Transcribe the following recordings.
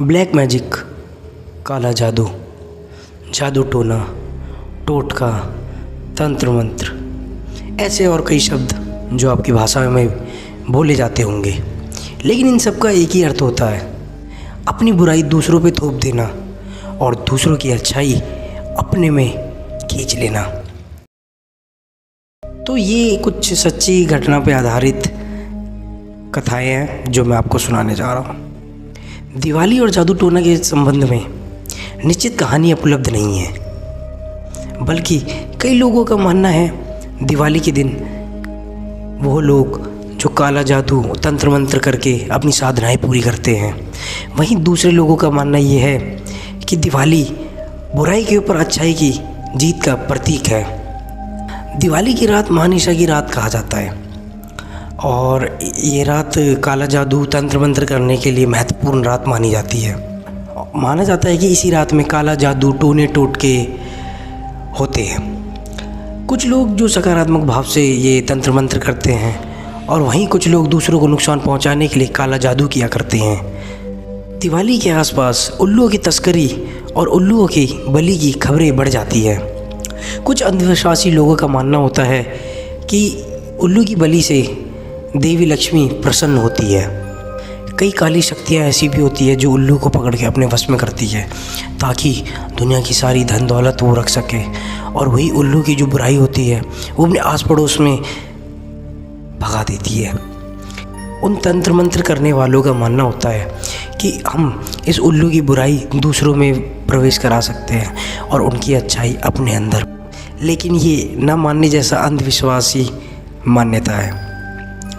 Black magic, काला जादू, जादू टोना, टोटका, तंत्र मंत्र, ऐसे और कई शब्द जो आपकी भाषा में बोले जाते होंगे, लेकिन इन सब का एक ही अर्थ होता है, अपनी बुराई दूसरों पे थोप देना और दूसरों की अच्छाई अपने में खींच लेना। तो ये कुछ सच्ची घटना पे आधारित कथाएं हैं जो मैं आपको सुनाने जा रहा हूँ। दिवाली और जादू टोना के संबंध में निश्चित कहानी उपलब्ध नहीं है, बल्कि कई लोगों का मानना है दिवाली के दिन वो लोग जो काला जादू तंत्र मंत्र करके अपनी साधनाएं पूरी करते हैं। वहीं दूसरे लोगों का मानना ये है कि दिवाली बुराई के ऊपर अच्छाई की जीत का प्रतीक है। दिवाली की रात महानिशा की रात कहा जाता है और ये रात काला जादू तंत्र मंत्र करने के लिए महत्वपूर्ण रात मानी जाती है। माना जाता है कि इसी रात में काला जादू टोने टोटके होते हैं। कुछ लोग जो सकारात्मक भाव से ये तंत्र मंत्र करते हैं और वहीं कुछ लोग दूसरों को नुकसान पहुंचाने के लिए काला जादू किया करते हैं। दिवाली के आसपास उल्लुओं की तस्करी और उल्लुओं की बलि की खबरें बढ़ जाती है। कुछ अंधविश्वासी लोगों का मानना होता है कि उल्लू की बलि से देवी लक्ष्मी प्रसन्न होती है। कई काली शक्तियाँ ऐसी भी होती है जो उल्लू को पकड़ के अपने वश में करती है ताकि दुनिया की सारी धन दौलत वो रख सके, और वही उल्लू की जो बुराई होती है वो अपने आस पड़ोस में भगा देती है। उन तंत्र मंत्र करने वालों का मानना होता है कि हम इस उल्लू की बुराई दूसरों में प्रवेश करा सकते हैं और उनकी अच्छाई अपने अंदर। लेकिन ये न मानने जैसा अंधविश्वासी मान्यता है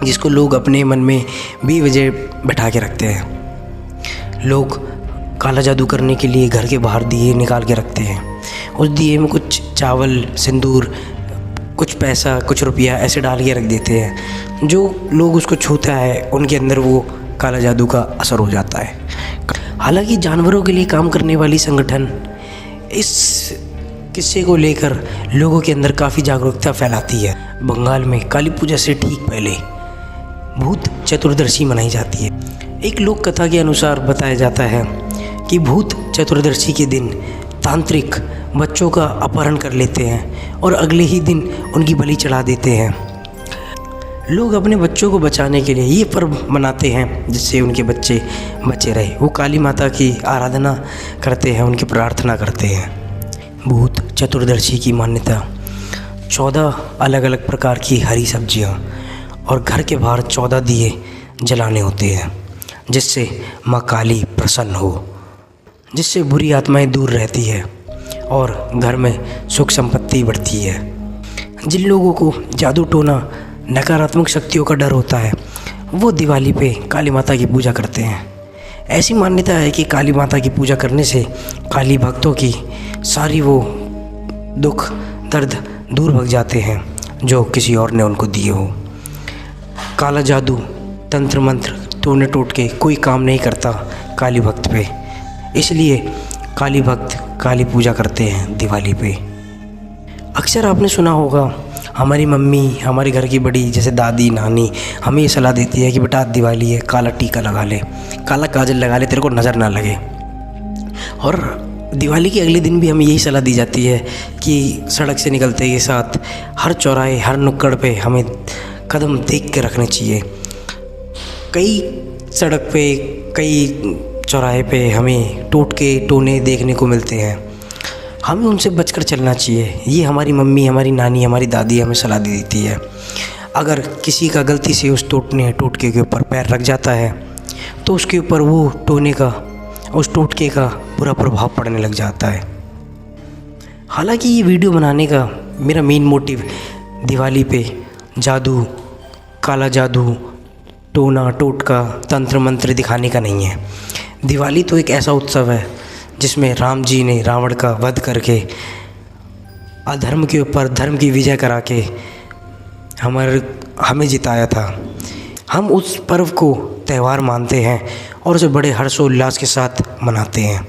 जिसको लोग अपने मन में बेवजह बैठा के रखते हैं। लोग काला जादू करने के लिए घर के बाहर दिए निकाल के रखते हैं। उस दिए में कुछ चावल, सिंदूर, कुछ पैसा, कुछ रुपया ऐसे डाल के रख देते हैं। जो लोग उसको छूता है उनके अंदर वो काला जादू का असर हो जाता है। हालांकि जानवरों के लिए काम करने वाली संगठन इस किस्से को लेकर लोगों के अंदर काफ़ी जागरूकता फैलाती है। बंगाल में काली पूजा से ठीक पहले भूत चतुर्दशी मनाई जाती है। एक लोक कथा के अनुसार बताया जाता है कि भूत चतुर्दशी के दिन तांत्रिक बच्चों का अपहरण कर लेते हैं और अगले ही दिन उनकी बलि चढ़ा देते हैं। लोग अपने बच्चों को बचाने के लिए ये पर्व मनाते हैं जिससे उनके बच्चे बचे रहे। वो काली माता की आराधना करते हैं, उनकी प्रार्थना करते हैं। भूत चतुर्दशी की मान्यता 14 अलग अलग प्रकार की हरी सब्जियां और घर के बाहर 14 दिए जलाने होते हैं जिससे माँ काली प्रसन्न हो, जिससे बुरी आत्माएं दूर रहती है और घर में सुख संपत्ति बढ़ती है। जिन लोगों को जादू टोना नकारात्मक शक्तियों का डर होता है वो दिवाली पे काली माता की पूजा करते हैं। ऐसी मान्यता है कि काली माता की पूजा करने से काली भक्तों की सारी वो दुख दर्द दूर भग जाते हैं जो किसी और ने उनको दिए हो। काला जादू तंत्र मंत्र टोने टोटके कोई काम नहीं करता काली भक्त पे, इसलिए काली भक्त काली पूजा करते हैं दिवाली पे। अक्सर आपने सुना होगा हमारी मम्मी, हमारे घर की बड़ी जैसे दादी नानी हमें ये सलाह देती है कि बेटा दिवाली है, काला टीका लगा ले, काला काजल लगा ले, तेरे को नज़र ना लगे। और दिवाली के अगले दिन भी हमें यही सलाह दी जाती है कि सड़क से निकलते के साथ हर चौराहे हर नुक्कड़ पे हमें कदम देख के रखने चाहिए। कई सड़क पे कई चौराहे पे हमें टोटके टोने देखने को मिलते हैं, हमें उनसे बचकर चलना चाहिए। ये हमारी मम्मी, हमारी नानी, हमारी दादी हमें सलाह दे देती है। अगर किसी का गलती से उस टोटके के ऊपर पैर रख जाता है तो उसके ऊपर वो टोने का, उस टोटके का बुरा प्रभाव पड़ने लग जाता है। हालांकि ये वीडियो बनाने का मेरा मेन मोटिव दिवाली पे जादू, काला जादू, टोना टोटका, तंत्र मंत्र दिखाने का नहीं है। दिवाली तो एक ऐसा उत्सव है जिसमें राम जी ने रावण का वध करके अधर्म के ऊपर धर्म की विजय करा के हमें जिताया था। हम उस पर्व को त्यौहार मानते हैं और उसे बड़े हर्षोल्लास के साथ मनाते हैं।